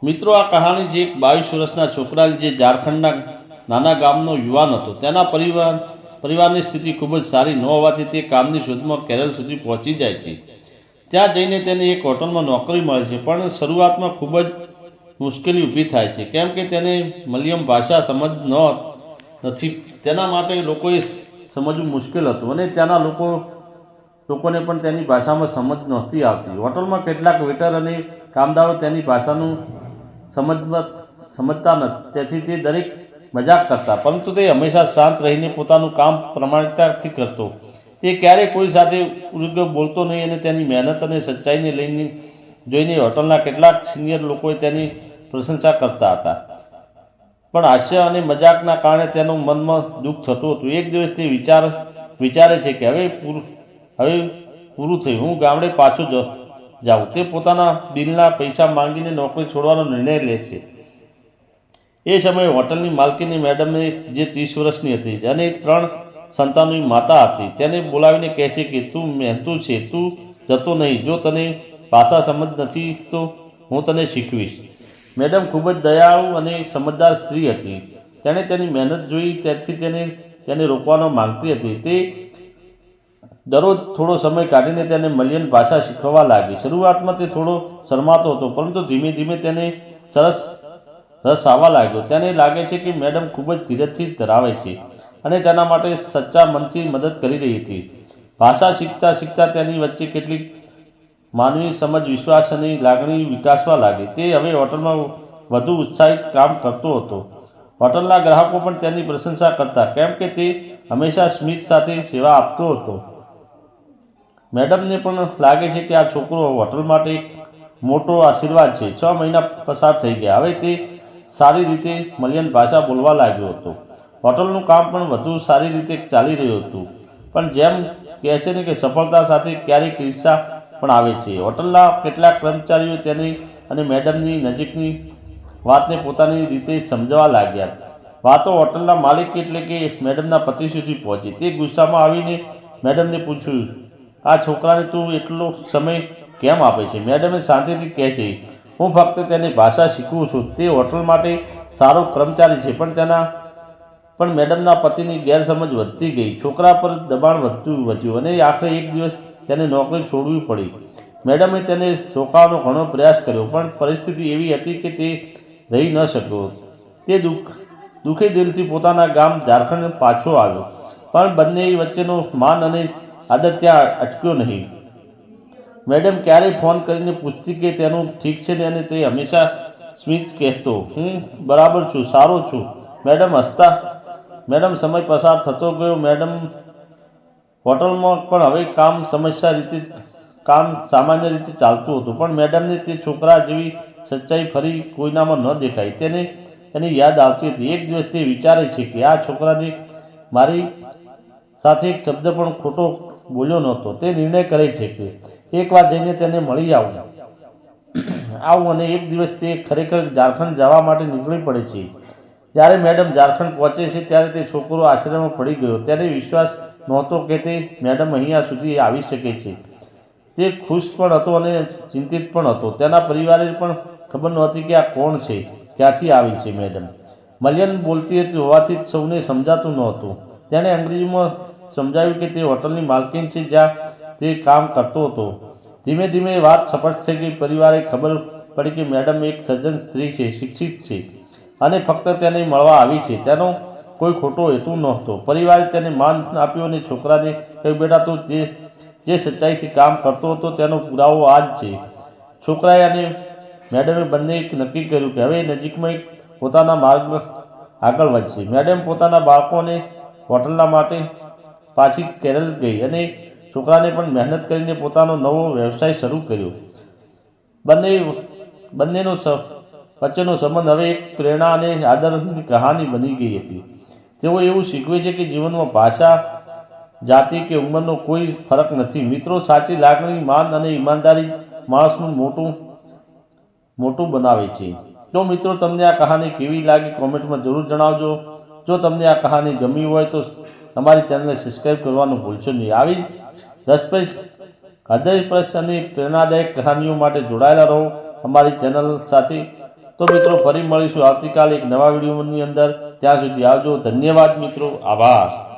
મિત્રો, આ કહાની જે એક 22 વર્ષના છોકરાની જે ઝારખંડના નાના ગામનો યુવાન હતો. તેના પરિવારની સ્થિતિ ખૂબ જ સારી ન હોવાથી તે કામની શોધમાં કેરળ સુધી પહોંચી જાય છે. ત્યાં જઈને તેને એક હોટલમાં નોકરી મળે છે, પણ શરૂઆતમાં ખૂબ જ મુશ્કેલી ઊભી થાય છે, કેમ કે તેને મલયાલમ ભાષા સમજ નથી. તેના માટે લોકોએ સમજવું મુશ્કેલ હતું અને ત્યાંના લોકોને પણ તેની ભાષામાં સમજ નહોતી આવતી. હોટલમાં કેટલાક વેટર અને કામદારો તેની ભાષાનું સમજતા નથી, તેથી તે દરેક મજાક કરતા, પરંતુ તે હંમેશા શાંત રહીને પોતાનું કામ પ્રામાણિકતાથી કરતો. તે ક્યારેય કોઈ સાથે ઉગ્ર બોલતો નહીં અને તેની મહેનત અને સચ્ચાઈને જોઈને હોટલના કેટલાક સિનિયર લોકોએ તેની પ્રશંસા કરતા હતા. પણ હાસ્ય અને મજાકના કારણે તેનું મનમાં દુઃખ થતું હતું. એક દિવસ તે વિચારે છે કે હવે પૂરું થયું, હું ગામડે પાછો જાઉં. તે પોતાના બિલના પૈસા માંગીને નોકરી છોડવાનો નિર્ણય લે છે. એ સમયે હોટલની માલકીની મેડમને, જે 30 વર્ષની હતી અને 3 સંતાનોની માતા હતી, તેને બોલાવીને કહે છે કે તું મહેનતુ છે, તું જતો નહીં. જો તને ભાષા સમજ નથી તો હું તને શીખવીશ. મેડમ ખૂબ જ દયાળુ અને સમજદાર સ્ત્રી હતી. તેણે તેની મહેનત જોઈ, તેથી તેને રોકવાનો માંગતી હતી. તે દરરોજ થોડો સમય કાઢીને તેને મલયાલમ ભાષા શીખવવા લાગી. શરૂઆતમાં તે થોડો શરમાતો હતો, પરંતુ ધીમે ધીમે તેને રસ આવવા લાગ્યો. તેને લાગે છે કે મેડમ ખૂબ જ ધીરજથી ધરાવે છે અને તેના માટે સચ્ચા મનથી મદદ કરી રહી હતી. ભાષા શીખતા શીખતા તેની વચ્ચે કેટલીક માનવી સમજ, વિશ્વાસ અને લાગણી વિકસવા લાગી. તે હવે હોટલમાં વધુ ઉત્સાહિત કામ કરતો હતો. હોટલના ગ્રાહકો પણ તેની પ્રશંસા કરતા, કેમ કે તે હંમેશા સ્મિત સાથે સેવા આપતો હતો. મેડમને પણ લાગે છે કે આ છોકરો હોટલ માટે એક મોટો આશીર્વાદ છે. 6 મહિના પસાર થઈ ગયા. હવે તે સારી રીતે મલયાલમ ભાષા બોલવા લાગ્યો હતો. હોટલનું કામ પણ વધુ સારી રીતે ચાલી રહ્યું હતું. પણ જેમ કહે છે ને કે સફળતા સાથે ક્યારેક ઈર્ષા પણ આવે છે. હોટલના કેટલાક કર્મચારીઓ તેને અને મેડમની નજીકની વાતને પોતાની રીતે સમજવા લાગ્યા. વાતો હોટલના માલિક એટલે કે મેડમના પતિ સુધી પહોંચી. તે ગુસ્સામાં આવીને મેડમને પૂછ્યું, આ છોકરાને તું એટલો સમય કેમ આપે છે? મેડમે શાંતિથી કહે છે, હું ફક્ત તેને ભાષા શીખવું છું. તે હોટલ માટે સારો કર્મચારી છે. પણ મેડમના પતિની ગેરસમજ વધતી ગઈ. છોકરા પર દબાણ વધ્યું અને આખરે એક દિવસ તેને નોકરી છોડવી પડી. મેડમે તેને રોકવાનો ઘણો પ્રયાસ કર્યો, પણ પરિસ્થિતિ એવી હતી કે તે રહી ન શક્યો. તે દુઃખી દિલથી પોતાના ગામ ઝારખંડ પાછો આવ્યો, પણ બંને વચ્ચેનો માન અને આદર ત્યાં અટક્યો નહીં. મેડમ ક્યારેય ફોન કરીને પૂછતી કે તેનું ઠીક છે ને, અને તે હંમેશા સ્મિત કહેતો, હું બરાબર છું, સારો છું. મેડમ હસતા. સમય પસાર થતો ગયો. હોટલમાં પણ હવે કામ સામાન્ય રીતે ચાલતું હતું, પણ મેડમને તે છોકરા જેવી સચ્ચાઈ ફરી કોઈનામાં ન દેખાઈ. તેની યાદ આવતી હતી. એક દિવસ તે વિચારે છે કે આ છોકરાને મારી સાથે એક શબ્દ પણ ખોટો બોલ્યો નહોતો. તે નિર્ણય કરે છે કે એકવાર જઈને તેને મળી આવું. અને એક દિવસ તે ખરેખર ઝારખંડ જવા માટે નીકળી પડે છે. જ્યારે મેડમ ઝારખંડ પહોંચે છે ત્યારે તે છોકરો આશ્રમમાં પડી ગયો. તેને વિશ્વાસ નહોતો કે તે મેડમ અહીંયા સુધી આવી શકે છે. તે ખુશ પણ હતો અને ચિંતિત પણ હતો. તેના પરિવારે પણ ખબર નહોતી કે આ કોણ છે, ક્યાંથી આવી છે. મેડમ મલયાલમ બોલતી હતી હોવાથી સૌને સમજાતું નહોતું. તેણે અંગ્રેજીમાં સમજાવ્યું કે તે હોટલની માલકીન છે જ્યાં તે કામ કરતો હતો. ધીમે ધીમે વાત સ્પષ્ટ થઈ ગઈ. પરિવારે ખબર પડી કે મેડમ એક સજ્જન સ્ત્રી છે, શિક્ષિત છે અને ફક્ત તેને મળવા આવી છે. તેનો કોઈ ખોટો હેતુ નહોતો. પરિવારે તેને માન આપ્યું અને છોકરાને કહ્યું, બેટા તું જે સચ્ચાઈથી કામ કરતો હતો તેનો પુરાવો આ જ છે. છોકરાએ અને મેડમે બંને નક્કી કર્યું કે હવે નજીકમાં પોતાના માર્ગ આગળ વધશે. મેડમ પોતાના બાળકોને હોટલના માટે પાછી કેરળ ગઈ અને છોકરાને પણ મહેનત કરીને પોતાનો નવો વ્યવસાય શરૂ કર્યો. બંનેનો વચ્ચેનો સંબંધ હવે એક પ્રેરણા અને આદરની કહાની બની ગઈ હતી. તેઓ એવું શીખવે છે કે જીવનમાં ભાષા, જાતિ કે ઉંમરનો કોઈ ફરક નથી. મિત્રો, સાચી લાગણી, માન અને ઈમાનદારી માણસનું મોટું બનાવે છે. તો મિત્રો, તમને આ કહાની કેવી લાગી કોમેન્ટમાં જરૂર જણાવજો. જો તમને આ કહાની ગમી હોય તો અમારી ચેનલને સબસ્ક્રાઈબ કરવાનું ભૂલશો નહીં. આવી રસપ્રદ, હૃદયસ્પર્શી અને પ્રેરણાદાયક કહાનીઓ માટે જોડાયેલા રહો અમારી ચેનલ સાથે. તો મિત્રો ફરી મળીશું આવતીકાલે એક નવા વિડીયોની અંદર. ત્યાં સુધી આવજો. ધન્યવાદ મિત્રો. આભાર.